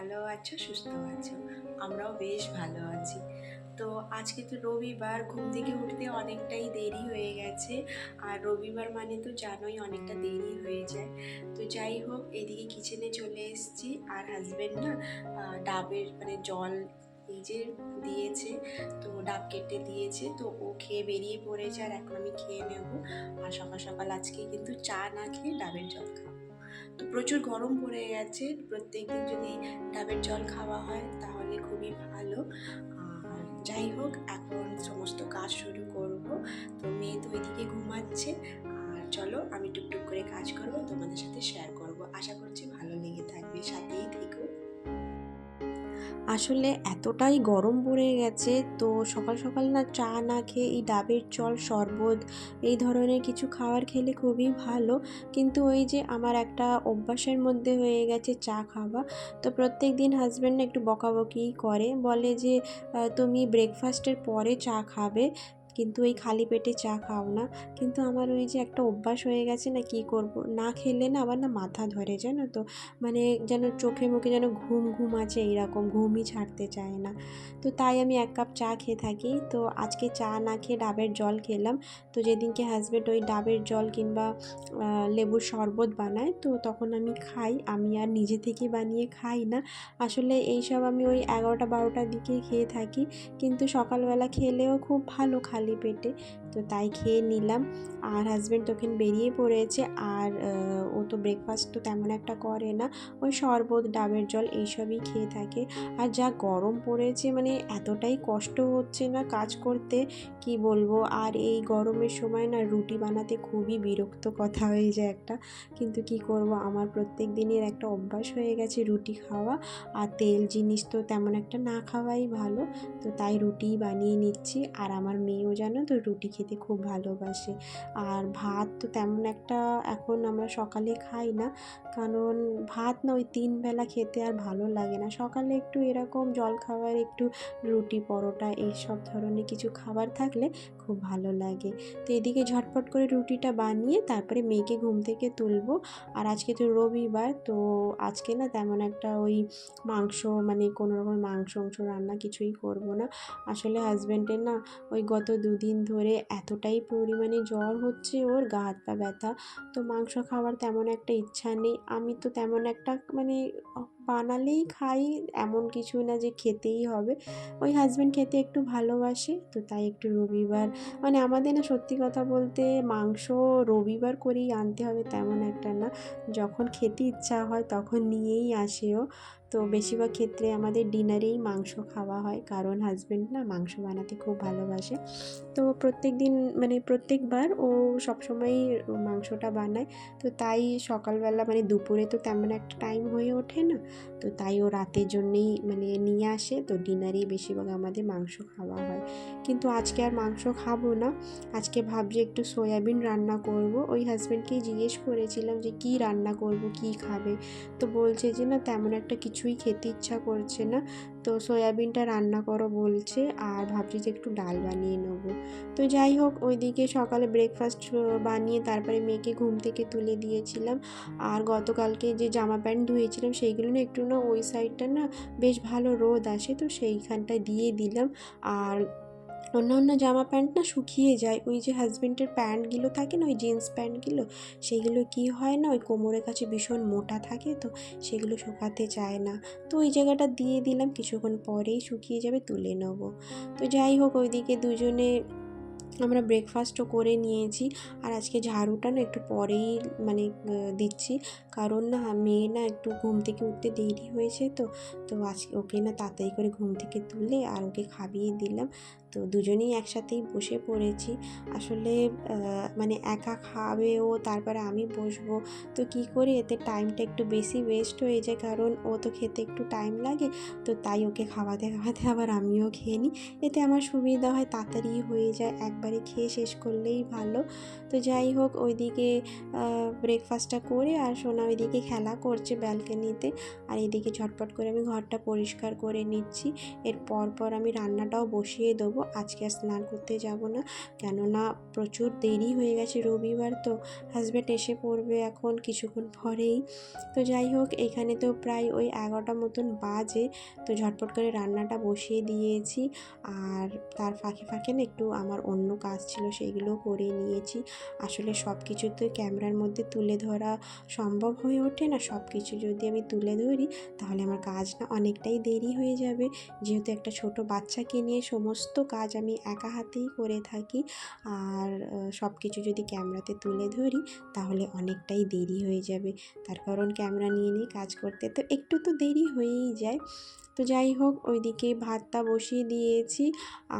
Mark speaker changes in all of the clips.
Speaker 1: ভালো আছো, সুস্থ আছো। আমরাও বেশ ভালো আছি। তো আজকে তো রবিবার, ঘুম থেকে উঠতে অনেকটাই দেরি হয়ে গেছে। আর রবিবার মানে তো জানোই অনেকটা দেরি হয়ে যায়। তো যাই হোক, এদিকে কিচেনে চলে এসেছি। আর হাজবেন্ড না ডাবের মানে জল এই যে দিয়েছে, তো ডাব কেটে দিয়েছে, তো ও খেয়ে বেরিয়ে পড়েছে। আর এখন আমি খেয়ে নেব। আর সকাল সকাল আজকে কিন্তু চা না খেয়ে ডাবের জল খাবো। তো প্রচুর গরম পড়ে গেছে, প্রত্যেকদিন যদি ডাবের জল খাওয়া হয় তাহলে খুবই ভালো। আর যাই হোক, এখন সমস্ত কাজ শুরু করব। তো মেয়ে তো ওইদিকে ঘুমাচ্ছে। আর চলো, আমি টুকটুক করে কাজ করব, তোমাদের সাথে শেয়ার করব। আশা করছি ভালো লেগে থাকবে, সাথেই থেকো। আসলে এতটাই গরম পড়ে গেছে, তো সকাল সকাল না চা না খেয়ে এই ডাবের জল, শরবত এই ধরনের কিছু খাবার খেলে খুবই ভালো। কিন্তু ওই যে আমার একটা অভ্যাসের মধ্যে হয়ে গেছে চা খাওয়া। তো প্রত্যেক দিন হাজব্যান্ড একটু বকাবকিই করে, বলে যে তুমি ব্রেকফাস্টের পরে চা খাবে, কিন্তু এই খালি পেটে চা খাও না। কিন্তু আমার ওই যে একটা অভ্যাস হয়ে গেছে, না কি করব, না খেলে না আবার না মাথা ধরে, জানো তো। মানে যেন চোখে মুখে যেন ঘুম ঘুম আছে, এইরকম ঘুমই ছাড়তে চায় না। তো তাই আমি 1 কাপ চা খেয়ে থাকি। তো আজকে চা না খেয়ে ডাবের জল খেলাম। তো যেদিনকে হাজব্যান্ড ওই ডাবের জল কিংবা লেবুর শরবত বানায়, তো তখন আমি খাই। আমি আর নিজে থেকে বানিয়ে খাই না। আসলে এইসব আমি ওই 11টা-12টার দিকেই খেয়ে থাকি। কিন্তু সকালবেলা খেলেও খুব ভালো খালি পেটে। তো তাই খেয়ে নিলাম। আর হাজব্যান্ড তখন বেরিয়ে পড়েছে। আর ও তো ব্রেকফাস্ট তো তেমন একটা করে না, ওই শরবত, ডাবের জল এইসবই খেয়ে থাকে। আর যা গরম পড়েছে, মানে এতটাই কষ্ট হচ্ছে না কাজ করতে, কি বলবো। আর এই গরমের সময় না রুটি বানাতে খুবই বিরক্ত কথা হয়ে যায় একটা। কিন্তু কি করব, আমার প্রত্যেক দিনের একটা অভ্যাস হয়ে গেছে রুটি খাওয়া। আর তেল জিনিস তো তেমন একটা না খাওয়াই ভালো। তো তাই রুটিই বানিয়ে নিচ্ছি। আর আমার মেয়েও জানো তো রুটি খেতে খুব ভালোবাসে। আর ভাত তো তেমন একটা এখন আমরা সকালে খাই না, কারণ ভাত না ওই 3 বেলা খেতে আর ভালো লাগে না। সকালে একটু এরকম জলখাবার, একটু রুটি, পরোটা এইসব ধরনের কিছু খাবার থাকলে খুব ভালো লাগে। তো এদিকে ঝটপট করে রুটিটা বানিয়ে তারপরে মেয়েকে ঘুম থেকে তুলবো। আর আজকে তো রবিবার, তো আজকে না তেমন একটা ওই মাংস, মানে কোনো রকম মাংস রান্না কিছুই করব না। আসলে হাজব্যান্ডের না ওই গত 2 দিন ধরে এতটাই পরিমাণে জ্বর হচ্ছে, ওর গা হাত পা ব্যথা। তো মাংস খাওয়ার তেমন একটা ইচ্ছা নেই। আমি তো তেমন একটা মানে বানালেই খাই, এমন কিছু না যে খেতেই হবে। ওই হাজব্যান্ড খেতে একটু ভালোবাসে, তো তাই একটু রবিবার, মানে আমাদের না সত্যি কথা বলতে মাংস রবিবার করেই আনতে হবে তেমন একটা না। যখন খেতে ইচ্ছা হয় তখন নিয়েই আসে ও। তো বেশিরভাগ ক্ষেত্রে আমাদের ডিনারেই মাংস খাওয়া হয়, কারণ হাজব্যান্ড না মাংস বানাতে খুব ভালোবাসে। তো প্রত্যেকদিন, মানে প্রত্যেকবার ও সবসময়ই মাংসটা বানায়। তো তাই সকালবেলা, মানে দুপুরে তো তেমন একটা টাইম হয়ে ওঠে না। তো তাই ও রাতের জন্যেই মানে নিয়ে আসে, তো ডিনারেই বেশিরভাগ আমাদের মাংস খাওয়া হয়। কিন্তু আজকে আর মাংস খাবো না। আজকে ভাবছি একটু সয়াবিন রান্না করব। ওই হাজব্যান্ডকেই জিজ্ঞেস করেছিলাম যে কী রান্না করব, কী খাবে। তো বলছে যে না তেমন একটা কিছুই খেতে ইচ্ছা করছে না, তো সয়াবিনটা রান্না করো বলছে। আর ভাবছি যে একটু ডাল বানিয়ে নেবো। তো যাই হোক, ওইদিকে সকালে ব্রেকফাস্ট বানিয়ে তারপরে মেয়েকে ঘুম থেকে তুলে দিয়েছিলাম। আর গতকালকে যে জামা প্যান্ট ধুয়েছিলাম সেইগুলো না একটু না ওই সাইডটা না বেশ ভালো রোদ আসে, তো সেইখানটায় দিয়ে দিলাম। আর অন্য জামা প্যান্ট না শুকিয়ে যায়, ওই যে হাজব্যান্ডের প্যান্টগুলো থাকে না, ওই জিন্স প্যান্টগুলো, সেইগুলো কি হয় না ওই কোমরের কাছে ভীষণ মোটা থাকে, তো সেগুলো শুকাতে চায় না। তো ওই জায়গাটা দিয়ে দিলাম, কিছুক্ষণ পরেই শুকিয়ে যাবে, তুলে নেবো। তো যাই হোক, ওইদিকে দুজনে আমরা ব্রেকফাস্টও করে নিয়েছি। আর আজকে ঝাড়ুটা না একটু পরেই মানে দিচ্ছি, কারণ না মেয়ে না একটু ঘুম থেকে উঠতে দেরি হয়েছে, তো আজকে ওকে না তাড়াতাড়ি করে ঘুম থেকে তুলে আর ওকে খাইয়ে দিলাম। তো দুজনেই একসাথেই বসে পড়েছি। আসলে মানে একা খাবে ও, তারপরে আমি বসবো, তো কী করি, এতে টাইমটা একটু বেশি ওয়েস্ট হয়ে যায়, কারণ ও তো খেতে একটু টাইম লাগে। তো তাই ওকে খাওয়াতে খাওয়াতে আবার আমিও খেয়ে নিই। এতে আমার সুবিধা হয়, তাড়াতাড়ি হয়ে যায়, একবারে খেয়ে শেষ করলেই ভালো। তো যাই হোক, ওইদিকে ব্রেকফাস্টটা করে আর সোনা ওইদিকে খেলা করছে ব্যালকনিতে। আর এদিকে ঝটপট করে আমি ঘরটা পরিষ্কার করে নিচ্ছি। এর পর আমি রান্নাটাও বসিয়ে দেবো। আজকে আর স্নান করতে যাব না, কেননা প্রচুর দেরি হয়ে গেছে, রবিবার তো হাজব্যান্ড এসে পড়বে এখন কিছুক্ষণ পরেই। তো যাই হোক, এখানে তো প্রায় ওই 11টা মতন বাজে। তো ঝটপট করে রান্নাটা বসিয়ে দিয়েছি, আর তার ফাঁকে ফাঁকে না একটু আমার অন্য কাজ ছিল সেইগুলো করে নিয়েছি। আসলে সব কিছু তো ক্যামেরার মধ্যে তুলে ধরা সম্ভব হয়ে ওঠে না, সব কিছু যদি আমি তুলে ধরি তাহলে আমার কাজ না অনেকটাই দেরি হয়ে যাবে, যেহেতু একটা ছোট বাচ্চাকে নিয়ে সমস্ত কাজ আমি একা হাতেই করে থাকি। আর সব কিছু যদি ক্যামেরাতে তুলে ধরি তাহলে অনেকটাই দেরি হয়ে যাবে, তার কারণ ক্যামেরা নিয়ে নিয়ে কাজ করতে তো একটু তো দেরি হয়েই যায়। তো যাই হোক, ওইদিকে ভাতটা বসিয়ে দিয়েছি,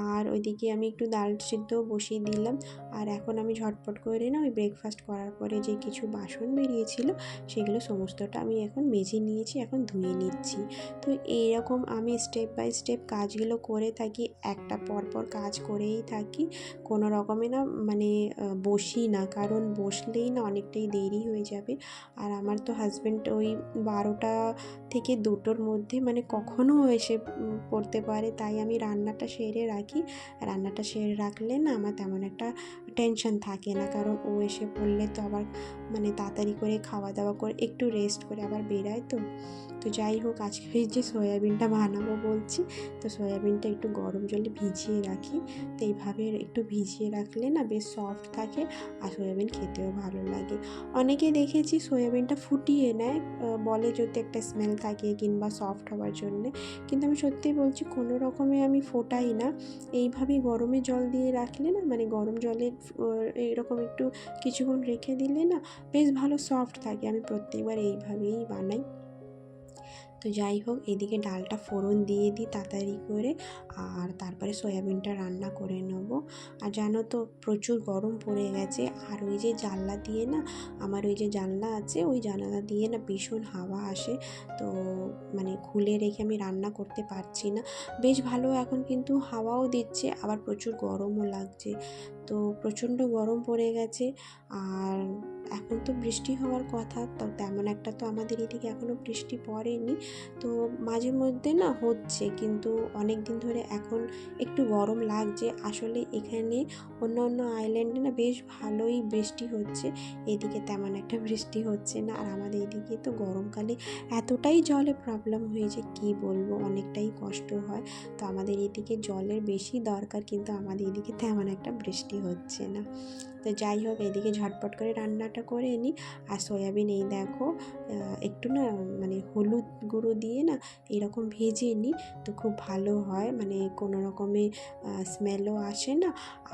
Speaker 1: আর ওইদিকে আমি একটু ডাল সিদ্ধ বসিয়ে দিলাম। আর এখন আমি ঝটপট করে না ওই ব্রেকফাস্ট করার পরে যে কিছু বাসন বেরিয়েছিল সেগুলো সমস্তটা আমি এখন মেজে নিয়েছি, এখন ধুয়ে নিচ্ছি। তো এইরকম আমি স্টেপ বাই স্টেপ কাজগুলো করে থাকি, একটা পরপর কাজ করেই থাকি, কোনো রকমে না মানে বসি না, কারণ বসলেই না অনেকটাই দেরি হয়ে যাবে। আর আমার তো হাজব্যান্ড ওই 12টা থেকে 2টোর মধ্যে মানে কখনও এসে পড়তে পারে, তাই আমি রান্নাটা সেরে রাখি। রান্নাটা সেরে রাখলে না আমার তেমন একটা টেনশন থাকে না, কারণ ও এসে পড়লে তো আবার মানে তাড়াতাড়ি করে খাওয়া দাওয়া করে একটু রেস্ট করে আবার বেরায় তো। তো যাই হোক, আজকে এই যে সয়াবিনটা বানাবো বলছি, তো সয়াবিনটা একটু গরম জলে ভিজিয়ে রাখি। তো এইভাবে একটু ভিজিয়ে রাখলে না বেশ সফট থাকে, আর সয়াবিন খেতেও ভালো লাগে। অনেকে দেখেছি সয়াবিনটা ফুটিয়ে নেয়, বলে যদি একটা স্মেল থাকে কিংবা সফট হওয়ার জন্যে, কিন্তু আমি সত্যিই বলছি কোনো রকমে আমি ফোটাই না, এইভাবেই গরমে জল দিয়ে রাখলে না মানে গরম জলে এরকম একটু কিছুক্ষণ রেখে দিলে না বেশ ভালো সফট থাকে। আমি প্রত্যেকবার এইভাবেই বানাই। তো যাই হোক, এদিকে ডালটা ফোড়ন দিয়ে দিই তাড়াতাড়ি করে, আর তারপরে সয়াবিনটা রান্না করে নেব। আর জানো তো প্রচুর গরম পড়ে গেছে, আর ওই যে জানলা দিয়ে না, আমার ওই যে জানলা আছে ওই জানলা দিয়ে না ভীষণ হাওয়া আসে, তো মানে খুলে রেখে আমি রান্না করতে পারছি না। বেশ ভালো এখন কিন্তু হাওয়াও দিচ্ছে, আবার প্রচুর গরমও লাগছে, তো প্রচণ্ড গরম পড়ে গেছে। আর এখন তো বৃষ্টি হওয়ার কথা, তো তেমন একটা তো আমাদের এদিকে এখনও বৃষ্টি পড়েনি। তো মাঝে মধ্যে না হচ্ছে, কিন্তু অনেক দিন ধরে এখন একটু গরম লাগছে। আসলে এখানে অন্য অন্য আইল্যান্ডে না বেশ ভালোই বৃষ্টি হচ্ছে, এদিকে তেমন একটা বৃষ্টি হচ্ছে না। আর আমাদের এদিকে তো গরমকালে এতটাই জলের প্রবলেম হয়েছে কি বলবো, অনেকটাই কষ্ট হয়। তো আমাদের এদিকে জলের বেশি দরকার, কিন্তু আমাদের এদিকে তেমন একটা বৃষ্টি হচ্ছে না। তো যাই হোক, এদিকে ঝটপট করে রান্নাটা করে নিই। আর সয়াবিন এই দেখো একটু না মানে হলুদ গুঁড়ো দিয়ে না এরকম ভেজে নিই, তো খুব ভালো হয়, মানে কোনো রকমে স্মেলও আসে না,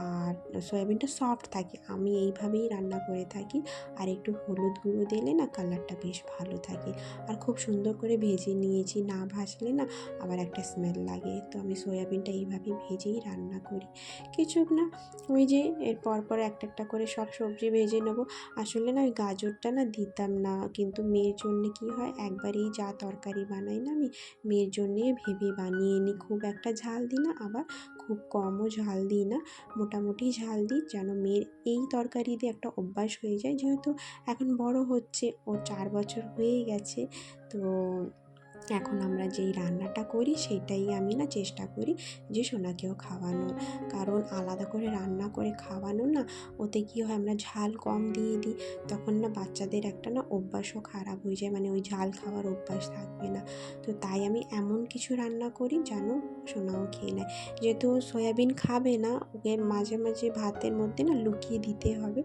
Speaker 1: আর সয়াবিনটা সফট থাকে। আমি এইভাবেই রান্না করে থাকি, আর একটু হলুদ গুঁড়ো দিলে না কালারটা বেশ ভালো থাকে। আর খুব সুন্দর করে ভেজে নিয়েছি, না ভাজলে না আবার একটা স্মেল লাগে, তো আমি সয়াবিনটা এইভাবে ভেজেই রান্না করি। কিছু না ওই যে এর পর একটা একটা করে সব সবজি ভেজে নেবো। আসলে না ওই গাজরটা না দিতাম না, কিন্তু মেয়ের জন্য কি হয় একবারেই যা তরকারি বানাই না আমি মেয়ের জন্যে ভেবে বানিয়ে নিই, খুব একটা ঝাল দিই না, আবার খুব কমও ঝাল দিই না, মোটামুটি ঝাল দিই, যেন মেয়ের এই তরকারি দিয়ে একটা অভ্যাস হয়ে যায়, যেহেতু এখন বড় হচ্ছে, ও 4 বছর হয়ে গেছে। তো এখন আমরা যেই রান্নাটা করি সেটাই আমি না চেষ্টা করি যে সোনাকেও খাওয়ানোর, কারণ আলাদা করে রান্না করে খাওয়ানো না ওতে কী হয় আমরা ঝাল কম দিয়ে দিই, তখন না বাচ্চাদের একটা না অভ্যাসও খারাপ হয়ে যায়, মানে ওই ঝাল খাওয়ার অভ্যাস থাকবে না। তো তাই আমি এমন কিছু রান্না করি যেন সোনাও খেয়ে নেয়, যেহেতু সয়াবিন খাবে না, ওকে মাঝে মাঝে ভাতের মধ্যে না লুকিয়ে দিতে হবে,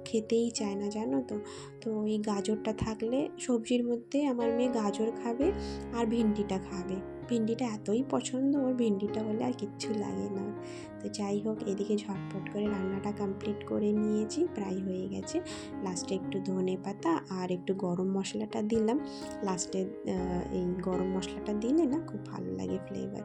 Speaker 1: খেতেই চায় না জানো তো। তো এই গাজরটা থাকলে সবজির মধ্যে আমার মেয়ে গাজর খাবে আর ভেন্ডিটা খাবে, ভেন্ডিটা এতই পছন্দ ওর, ভেন্ডিটা হলে আর কিচ্ছু লাগে না। তো যাই হোক, এদিকে ঝটপট করে রান্নাটা কমপ্লিট করে নিয়েছি, প্রায় হয়ে গেছে। লাস্টে একটু ধনে পাতা আর একটু গরম মশলাটা দিলাম লাস্টে, এই গরম মশলাটা দিলে না খুব ভালো লাগে ফ্লেভার।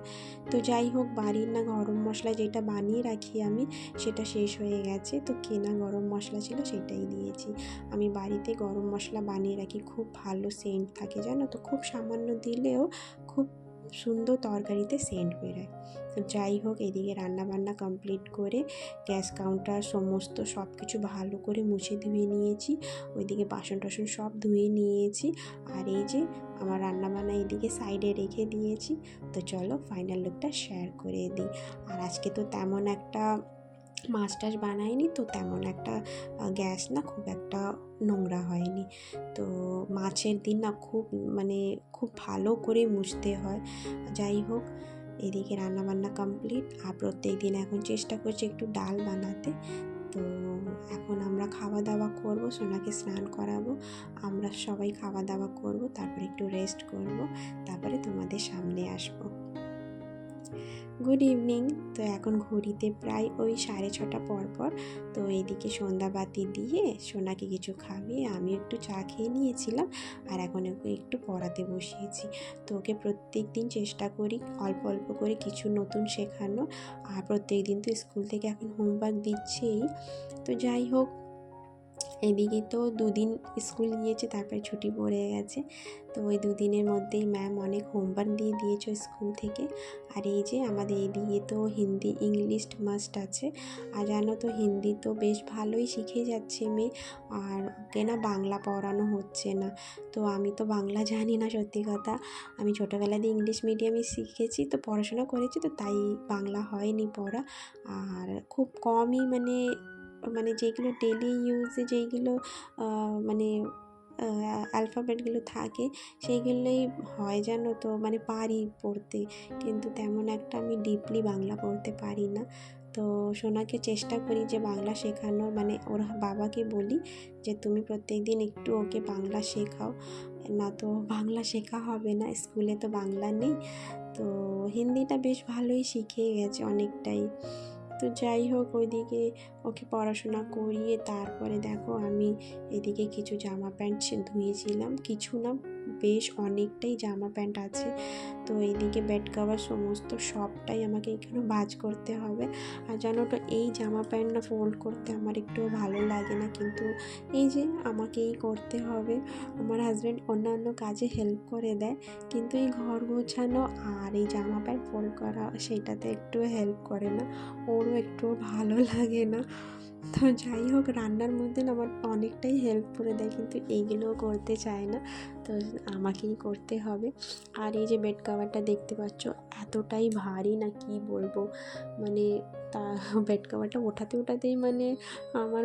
Speaker 1: তো যাই হোক, বাড়ির না গরম মশলা যেটা বানিয়ে রাখি আমি সেটা শেষ হয়ে গেছে, তো কেনা গরম মশলা ছিল সেটাই দিয়েছি। আমি বাড়িতে গরম মশলা বানিয়ে রাখি, খুব ভালো সেন্ট থাকে জানো তো, খুব সামান্য দিলেও খুব সুন্দর তরকারিতে সেন্ট বেরোয়। তো যাই হোক, এদিকে রান্নাবান্না কমপ্লিট করে গ্যাস কাউন্টার সমস্ত সব কিছু ভালো করে মুছে ধুয়ে নিয়েছি। ওইদিকে বাসন টাসন সব ধুয়ে নিয়েছি। আর এই যে আমার রান্নাবান্না এদিকে সাইডে রেখে দিয়েছি। তো চলো ফাইনাল লুকটা শেয়ার করে দিই। আর আজকে তো তেমন একটা মাছ টাছ বানাইনি, তো তেমন একটা গ্যাস না খুব একটা নোংরা হয়নি। তো মাছের দিন না খুব ভালো করে মুছতে হয়। যাই হোক, এদিকে রান্নাবান্না কমপ্লিট। আর প্রত্যেক দিন এখন চেষ্টা করছি একটু ডাল বানাতে। তো এখন আমরা খাওয়া দাওয়া করব, সোনাকে স্নান করাবো, আমরা সবাই খাওয়া দাওয়া করব, তারপরে একটু রেস্ট করব, তারপরে তোমাদের সামনে আসবো। Good evening. তো এখন ঘড়িতে প্রায় ওই 6:30 পর। তো এইদিকে সন্ধ্যাবাতি দিয়ে সোনাকে কিছু খাইয়ে আমি একটু চা খেয়ে নিয়েছিলাম। আর এখন ওকে একটু পড়াতে বসিয়েছি। তো ওকে প্রত্যেক দিন চেষ্টা করি অল্প অল্প করে কিছু নতুন শেখানো। আর প্রত্যেক দিন তো স্কুল থেকে এখন হোমওয়ার্ক দিচ্ছেই। তো যাই হোক, এদিকে তো 2 দিন স্কুল গিয়েছে, তারপরে ছুটি পড়ে গেছে। তো ওই 2 দিনের মধ্যেই ম্যাম অনেক হোমওয়ার্ক দিয়ে দিয়েছে স্কুল থেকে। আর এই যে আমাদের এদিকে তো হিন্দি ইংলিশ মাস্ট আছে। আর জানো তো হিন্দি তো বেশ ভালোই শিখে যাচ্ছে মেয়ে। আর ওকে না বাংলা পড়ানো হচ্ছে না। তো আমি তো বাংলা জানি না, সত্যি কথা। আমি ছোটোবেলা দিয়ে ইংলিশ মিডিয়ামে শিখেছি, তো পড়াশোনা করেছি, তো তাই বাংলা হয়নি পড়া। আর খুব কমই যেগুলো ডেলি ইউজে যেইগুলো মানে অ্যালফাবেটগুলো থাকে সেইগুলোই হয়, জানো তো, পারি পড়তে, কিন্তু তেমন একটা আমি ডিপলি বাংলা পড়তে পারি না। তো সোনাকে চেষ্টা করি যে বাংলা শেখানোর, ওর বাবাকে বলি যে তুমি প্রত্যেক দিন একটু ওকে বাংলা শেখাও, না তো বাংলা শেখা হবে না, স্কুলে তো বাংলা নেই। তো হিন্দিটা বেশ ভালোই শিখে গেছে অনেকটাই। তো যাই হোক, ওইদিকে ওকে পড়াশোনা করিয়ে তারপরে দেখো আমি এদিকে কিছু জামা প্যান্ট ধুয়েছিলাম, কিছু না বেশ অনেকটাই জামা প্যান্ট আছে। তো এইদিকে বেড কভার সমস্ত সবটাই আমাকে এখানে ভাঁজ করতে হবে। আর জানো তো, এই জামা প্যান্ট না ফোল্ড করতে আমার একটু ভালো লাগে না, কিন্তু এই যে আমাকেই করতে হবে। আমার হাজব্যান্ড অন্যান্য কাজে হেল্প করে দেয়, কিন্তু এই ঘর গোছানো আর এই জামা প্যান্ট ফোল্ড করা সেটাতে একটু হেল্প করে না, ওরও একটু ভালো লাগে না। তো যাই হোক, রান্নার মধ্যে না আমার অনেকটাই হেল্প করে দেয়, কিন্তু এইগুলোও করতে চায় না, তো আমাকেই করতে হবে। আর এই যে বেড কভারটা দেখতে পাচ্ছ, এতটাই ভারী না কি বলবো, তা বেড কভারটা ওঠাতেই আমার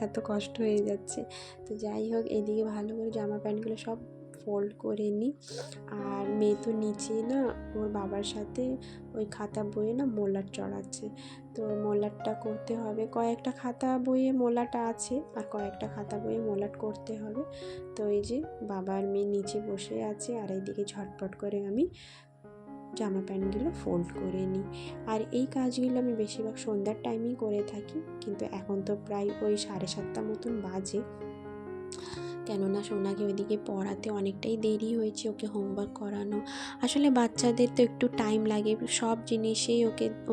Speaker 1: এত কষ্ট হয়ে যাচ্ছে। তো যাই হোক, এদিকে ভালো করে জামা প্যান্টগুলো সব ফোল্ড করে নিই। আর মেয়ে তো নিচে না ওর বাবার সাথে ওই খাতা বইয়ে না মোলার চড়াচ্ছে। তো মোলারটা করতে হবে, কয়েকটা খাতা বইয়ে মোলাটা আছে, আর কয়েকটা খাতা বইয়ে মোলাট করতে হবে। তো এই যে বাবা আর মেয়ে নিচে বসে আছে, আর এইদিকে ঝটপট করে আমি জামা প্যান্টগুলো ফোল্ড করে নিই। আর এই কাজগুলো আমি বেশিরভাগ সন্ধ্যার টাইমেই করে থাকি, কিন্তু এখন তো প্রায় ওই 7:30 মতন বাজে, কেননা সোনাকে ওইদিকে পড়াতে অনেকটাই দেরি হয়েছে, ওকে হোমওয়ার্ক করানো। আসলে বাচ্চাদের তো একটু টাইম লাগে, সব জিনিসেই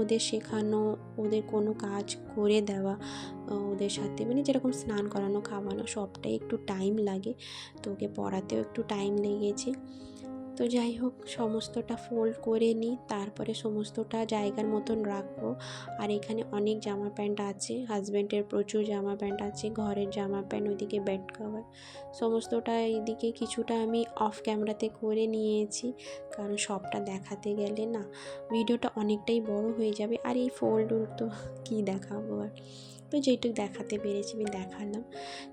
Speaker 1: ওদের শেখানো, ওদের কোনো কাজ করে দেওয়া, ওদের সাথে যেরকম স্নান করানো, খাওয়ানো, সবটাই একটু টাইম লাগে। তো ওকে পড়াতেও একটু টাইম লেগেছে। তো যাই হোক, সমস্তটা ফোল্ড করে নিই, তারপরে সমস্তটা জায়গার মতন রাখবো। আর এখানে অনেক জামা প্যান্ট আছে, হাজব্যান্ডের প্রচুর জামা প্যান্ট আছে, ঘরের জামা প্যান্ট, ওইদিকে বেড কভার সমস্তটা, এইদিকে কিছুটা আমি অফ ক্যামেরাতে করে নিয়েছি, কারণ সবটা দেখাতে গেলে না ভিডিওটা অনেকটাই বড় হয়ে যাবে, আর এই ফোল্ড তো কী দেখাবো আর। তো যেটুকু দেখাতে পেরেছি আমি দেখালাম।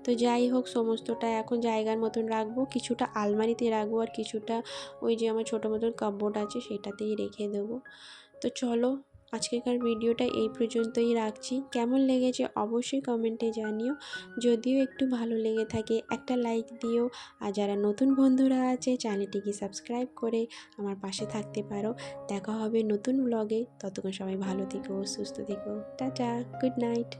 Speaker 1: তো যাই হোক, সমস্তটা এখন জায়গার মতন রাখবো, কিছুটা আলমারিতে রাখবো, আর কিছুটা ওই যে আমার ছোটো মতন কাপবোর্ড আছে সেটাতেই রেখে দেবো। তো চলো, আজকেকার ভিডিওটা এই পর্যন্তই রাখছি। কেমন লেগেছে অবশ্যই কমেন্টে জানিও। যদিও একটু ভালো লেগে থাকে একটা লাইক দিও, আর যারা নতুন বন্ধুরা আছে চ্যানেলটিকে সাবস্ক্রাইব করে আমার পাশে থাকতে পারো। দেখা হবে নতুন ব্লগে, ততক্ষণ সবাই ভালো থেকো, সুস্থ থেকো, টাটা, গুড নাইট।